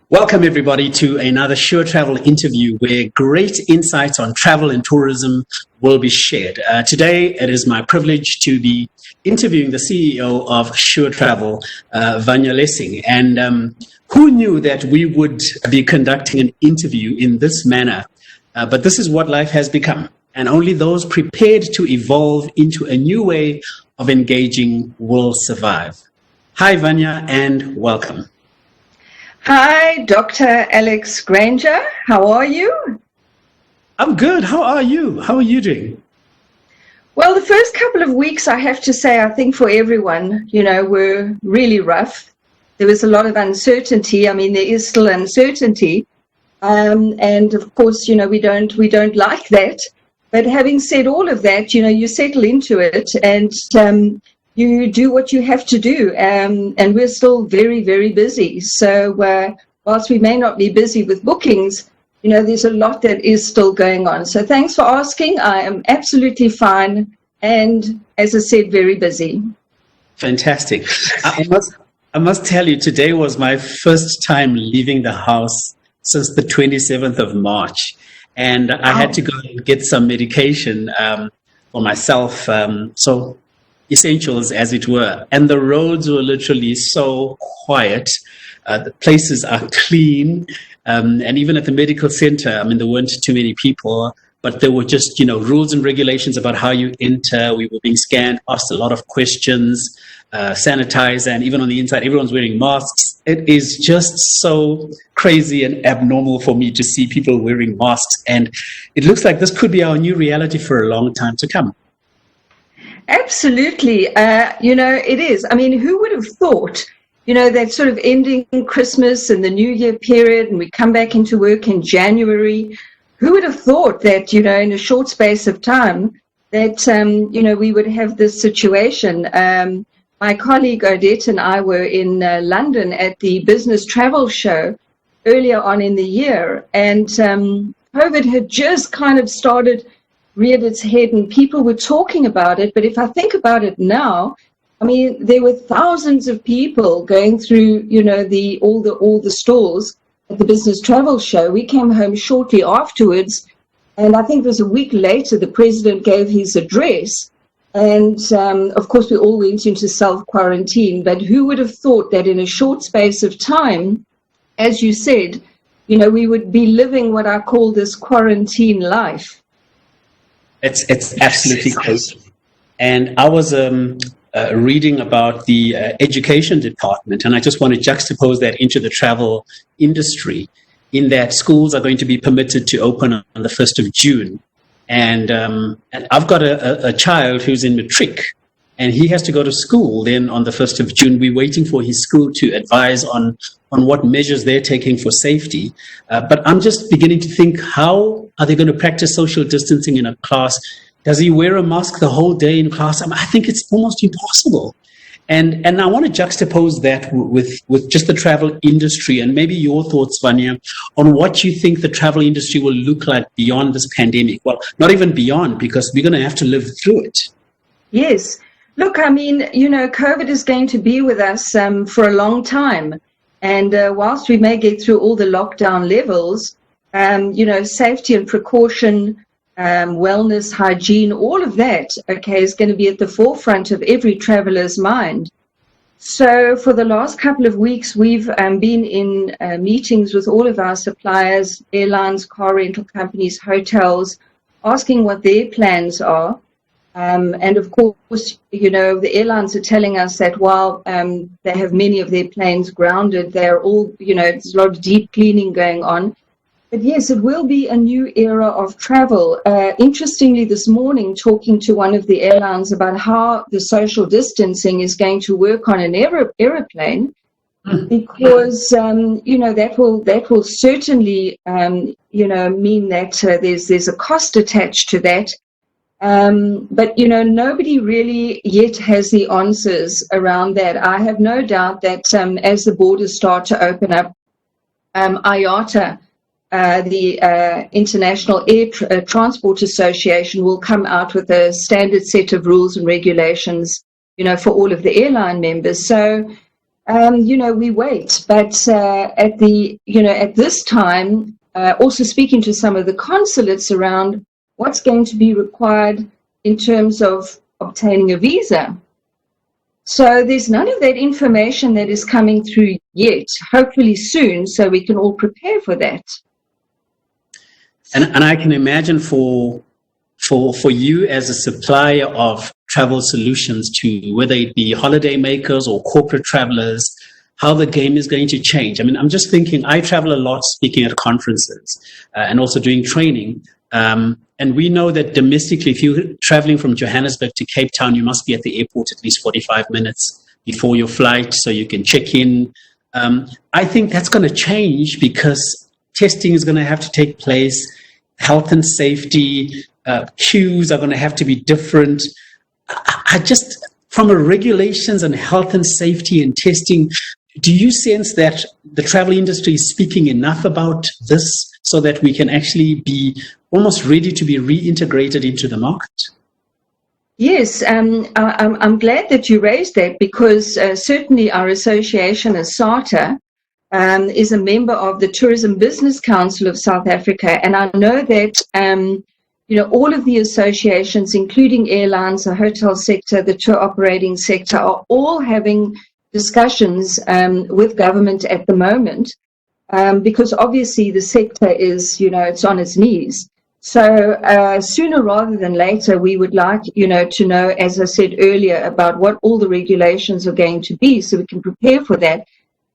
Welcome, everybody, to another Sure Travel interview where great insights on travel and tourism will be shared. Today, it is my privilege to be interviewing the CEO of Sure Travel, Vanya Lessing. And who knew that we would be conducting an interview in this manner? But this is what life has become. And only those prepared to evolve into a new way of engaging will survive. Hi, Vanya, and welcome. Hi, Dr. Alex Granger. How are you? I'm good. How are you? How are you doing? Well, the first couple of weeks, I have to say, I think for everyone, were really rough. There was a lot of uncertainty. I mean, there is still uncertainty. And of course, we don't like that. But having said all of that, you settle into it and you do what you have to do, and we're still very, very busy. So whilst we may not be busy with bookings, there's a lot that is still going on. So thanks for asking. I am absolutely fine, and as I said, very busy. Fantastic. I must tell you, today was my first time leaving the house since the 27th of March, and I had to go and get some medication for myself. So essentials, as it were, and the roads were literally so quiet. The places are clean, and even at the medical center, I mean, there weren't too many people, but there were just, rules and regulations about how you enter. We were being scanned, asked a lot of questions, sanitizer, and even on the inside, everyone's wearing masks. It is just so crazy and abnormal for me to see people wearing masks, and it looks like this could be our new reality for a long time to come. Absolutely. It is. I mean, who would have thought, that sort of ending Christmas and the New Year period, and we come back into work in January, who would have thought that, in a short space of time that, we would have this situation. My colleague Odette and I were in London at the business travel show earlier on in the year, and COVID had just kind of reared its head, and people were talking about it. But if I think about it now, I mean, there were thousands of people going through, all the stalls at the business travel show. We came home shortly afterwards, and I think it was a week later, the president gave his address. And of course, we all went into self-quarantine. But who would have thought that in a short space of time, as you said, we would be living what I call this quarantine life. It's absolutely crazy. And I was reading about the education department, and I just want to juxtapose that into the travel industry, in that schools are going to be permitted to open on the 1st of June. And I've got a child who's in matric, and he has to go to school then on the 1st of June. We're waiting for his school to advise on what measures they're taking for safety. But I'm just beginning to think, how are they going to practice social distancing in a class? Does he wear a mask the whole day in class? I think it's almost impossible. And I want to juxtapose that with just the travel industry, and maybe your thoughts, Vanya, on what you think the travel industry will look like beyond this pandemic. Well, not even beyond, because we're going to have to live through it. Yes. Look, I mean, COVID is going to be with us for a long time. And whilst we may get through all the lockdown levels, safety and precaution, wellness, hygiene, all of that, is going to be at the forefront of every traveler's mind. So for the last couple of weeks, we've been in meetings with all of our suppliers, airlines, car rental companies, hotels, asking what their plans are. And of course, the airlines are telling us that while they have many of their planes grounded, they're all, there's a lot of deep cleaning going on. But yes, it will be a new era of travel. Interestingly, this morning, talking to one of the airlines about how the social distancing is going to work on an aeroplane, because, that will certainly, mean that there's a cost attached to that. But, nobody really yet has the answers around that. I have no doubt that as the borders start to open up, IATA, the International Air Transport Association, will come out with a standard set of rules and regulations, for all of the airline members. So we wait. But at this time, also speaking to some of the consulates around what's going to be required in terms of obtaining a visa. So there's none of that information that is coming through yet, hopefully soon, so we can all prepare for that. And I can imagine for you as a supplier of travel solutions to whether it be holiday makers or corporate travelers, how the game is going to change. I mean, I'm just thinking, I travel a lot speaking at conferences and also doing training. And we know that domestically, if you're traveling from Johannesburg to Cape Town, you must be at the airport at least 45 minutes before your flight so you can check in. I think that's going to change because testing is going to have to take place. Health and safety cues are going to have to be different. I just, from a regulations and health and safety and testing, do you sense that the travel industry is speaking enough about this so that we can actually be almost ready to be reintegrated into the market? Yes, I'm glad that you raised that because certainly our association as SATA is a member of the Tourism Business Council of South Africa, and I know that all of the associations, including airlines, the hotel sector, the tour operating sector, are all having discussions with government at the moment because obviously the sector is, it's on its knees. So sooner rather than later, we would like, to know, as I said earlier, about what all the regulations are going to be so we can prepare for that.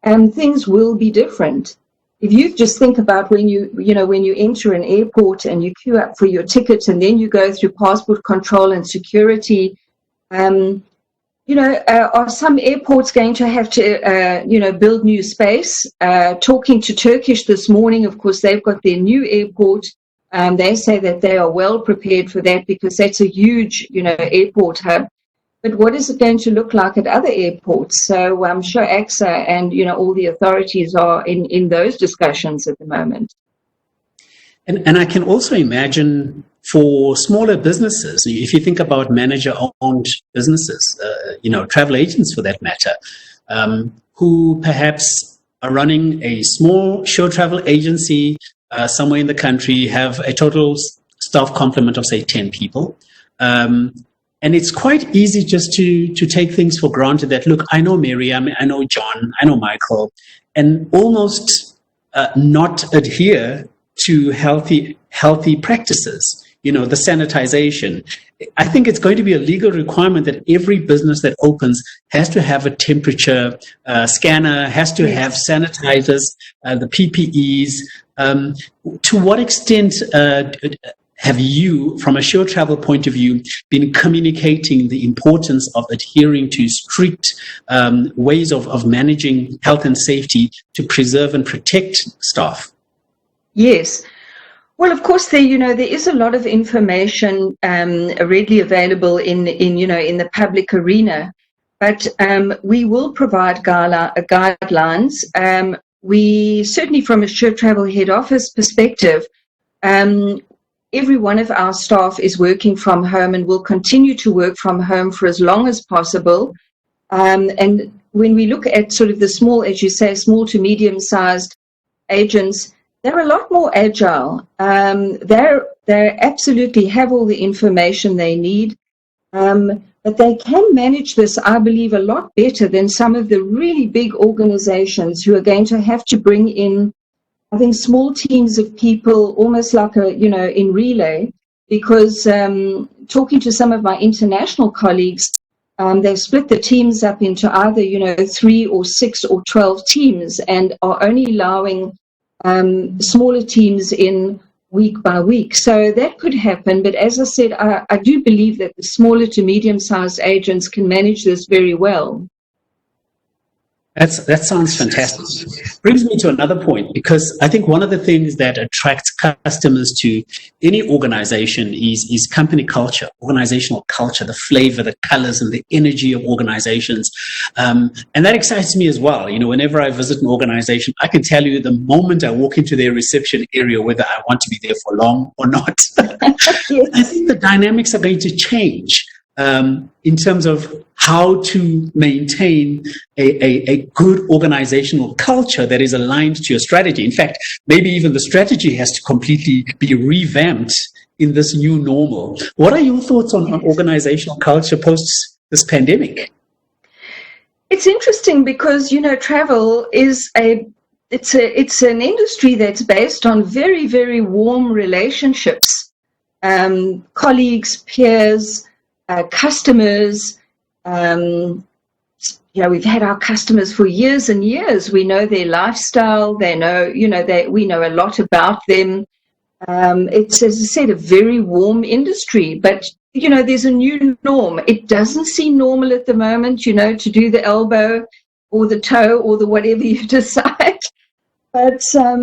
And things will be different. If you just think about when you enter an airport and you queue up for your ticket and then you go through passport control and security, are some airports going to have to, build new space? Talking to Turkish this morning, of course, they've got their new airport. They say that they are well prepared for that because that's a huge, airport hub. But what is it going to look like at other airports? So I'm sure AXA and, all the authorities are in those discussions at the moment. And I can also imagine for smaller businesses, if you think about manager-owned businesses, travel agents for that matter, who perhaps are running a small show travel agency somewhere in the country, have a total staff complement of, say, 10 people. And it's quite easy just to take things for granted that, look, I know Miriam, I know John, I know Michael, and almost not adhere to healthy practices, the sanitization. I think it's going to be a legal requirement that every business that opens has to have a temperature scanner, has to have sanitizers, the PPEs. To what extent have you, from a show travel point of view, been communicating the importance of adhering to strict ways of managing health and safety to preserve and protect staff? Yes. Well, of course, there is a lot of information readily available in the public arena, but we will provide guidelines. We certainly, from a show travel head office perspective, every one of our staff is working from home and will continue to work from home for as long as possible. And when we look at sort of the small, as you say, small to medium-sized agents, they're a lot more agile. They absolutely have all the information they need, but they can manage this, I believe, a lot better than some of the really big organizations who are going to have to bring in, I think, small teams of people, almost like in relay, because talking to some of my international colleagues, they've split the teams up into either, 3 or 6 or 12 teams and are only allowing smaller teams in week by week. So that could happen. But as I said, I do believe that the smaller to medium-sized agents can manage this very well. That sounds fantastic. Brings me to another point, because I think one of the things that attracts customers to any organization is company culture, organizational culture, the flavor, the colors, and the energy of organizations. And that excites me as well. Whenever I visit an organization, I can tell you the moment I walk into their reception area whether I want to be there for long or not. Yes. I think the dynamics are going to change. in terms of how to maintain a good organizational culture that is aligned to your strategy. In fact, maybe even the strategy has to completely be revamped in this new normal. What are your thoughts on organizational culture post this pandemic? It's interesting because, travel is it's an industry that's based on very, very warm relationships, colleagues, peers, customers. We've had our customers for years and years. We know their lifestyle. They know, we know a lot about them. It's, as I said, a very warm industry, but there's a new norm. It doesn't seem normal at the moment, to do the elbow or the toe or the whatever you decide. But I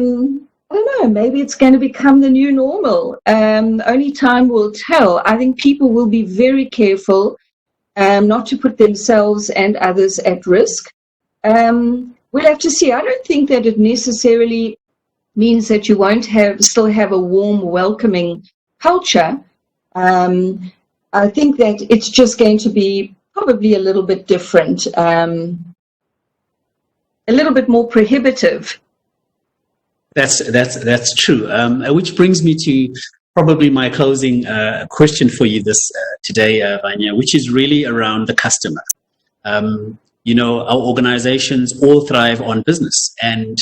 don't know, maybe it's going to become the new normal. Only time will tell. I think people will be very careful not to put themselves and others at risk. We'll have to see. I don't think that it necessarily means that you won't still have a warm, welcoming culture. I think that it's just going to be probably a little bit different, a little bit more prohibitive. That's true. Which brings me to probably my closing question for you today, Vanya, which is really around the customer. Our organizations all thrive on business, and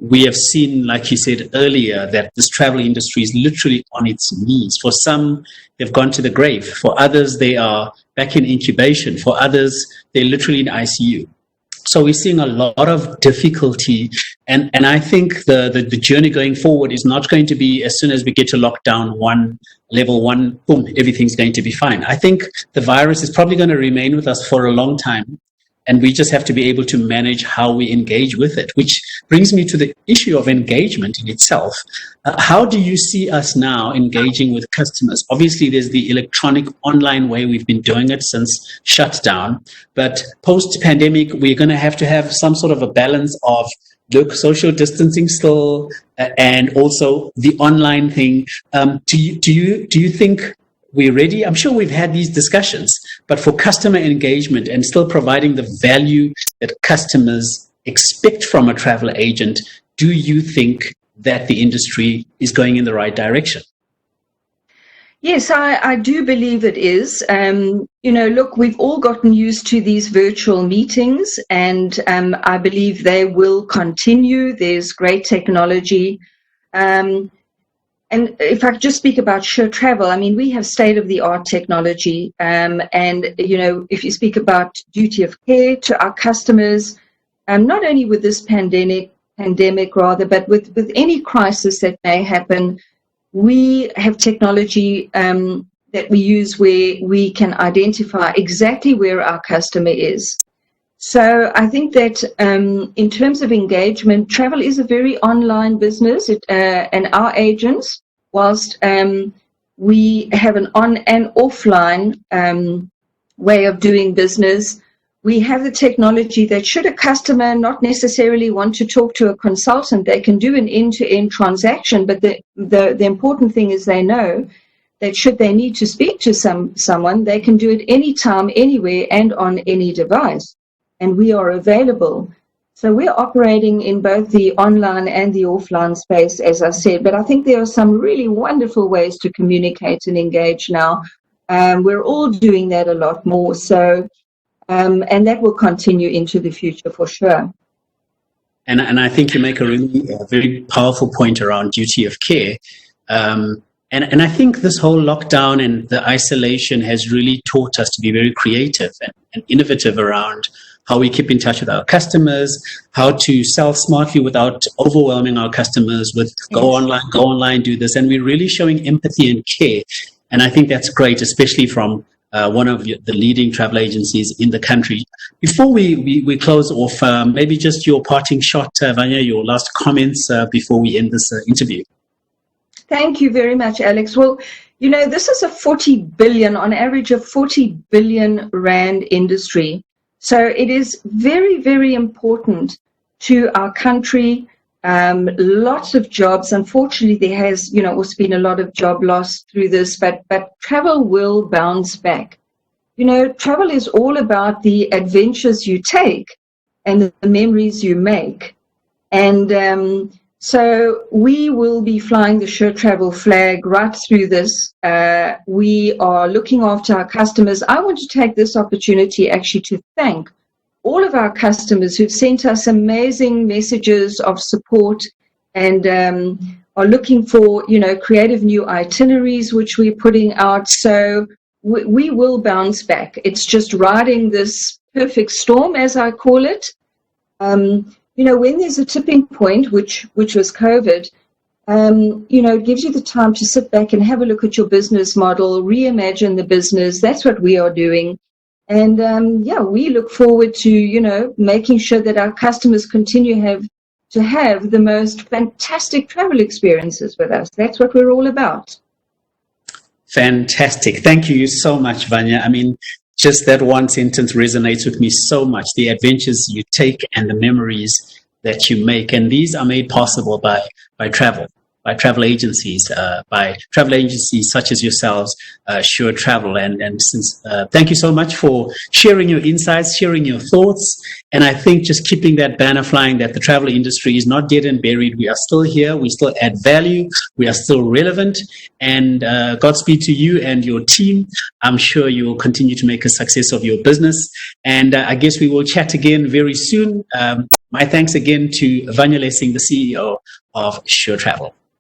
we have seen, like you said earlier, that this travel industry is literally on its knees. For some, they've gone to the grave. For others, they are back in incubation. For others, they're literally in ICU. So we're seeing a lot of difficulty. And I think the journey going forward is not going to be as soon as we get to lockdown level one, boom, everything's going to be fine. I think the virus is probably going to remain with us for a long time. And we just have to be able to manage how we engage with it, which brings me to the issue of engagement in itself. How do you see us now engaging with customers? Obviously, there's the electronic online way we've been doing it since shutdown. But post-pandemic, we're going to have some sort of a balance of social distancing still, and also the online thing. Do you think we're ready? I'm sure we've had these discussions, but for customer engagement and still providing the value that customers expect from a travel agent, do you think that the industry is going in the right direction? Yes, I do believe it is. Look, we've all gotten used to these virtual meetings, and I believe they will continue. There's great technology. And if I could just speak about Sure Travel, I mean, we have state-of-the-art technology. And, if you speak about duty of care to our customers, not only with this pandemic but with any crisis that may happen, we have technology that we use where we can identify exactly where our customer is. So I think that in terms of engagement, travel is a very online business, and our agents, whilst we have an on and offline way of doing business, we have the technology that should a customer not necessarily want to talk to a consultant, they can do an end-to-end transaction. But the important thing is they know that should they need to speak to someone, they can do it anytime, anywhere, and on any device. And we are available. So we're operating in both the online and the offline space, as I said. But I think there are some really wonderful ways to communicate and engage now. We're all doing that a lot more. So, and that will continue into the future for sure. And I think you make a very powerful point around duty of care. And I think this whole lockdown and the isolation has really taught us to be very creative and innovative around how we keep in touch with our customers, how to sell smartly without overwhelming our customers with go online, do this. And we're really showing empathy and care. And I think that's great, especially from one of the leading travel agencies in the country. Before we close off, maybe just your parting shot, Vanya, your last comments before we end this interview. Thank you very much, Alex. Well, this is a 40 billion, on average, a 40 billion rand industry. So it is very, very important to our country. Lots of jobs. Unfortunately, there has, also been a lot of job loss through this, but travel will bounce back. travel is all about the adventures you take and the memories you make. And so we will be flying the Sure Travel flag right through this. We are looking after our customers. I want to take this opportunity actually to thank all of our customers who've sent us amazing messages of support and are looking for, creative new itineraries, which we're putting out. So we will bounce back. It's just riding this perfect storm, as I call it. When there's a tipping point, which was COVID, it gives you the time to sit back and have a look at your business model, reimagine the business. That's what we are doing. And we look forward to, making sure that our customers continue to have the most fantastic travel experiences with us. That's what we're all about. Fantastic. Thank you so much, Vanya. I mean, just that one sentence resonates with me so much. The adventures you take and the memories that you make. And these are made possible by travel agencies, such as yourselves, Sure Travel. And since thank you so much for sharing your insights, sharing your thoughts. And I think just keeping that banner flying that the travel industry is not dead and buried. We are still here. We still add value. We are still relevant. And Godspeed to you and your team. I'm sure you will continue to make a success of your business. And I guess we will chat again very soon. My thanks again to Vanya Lessing, the CEO of Sure Travel.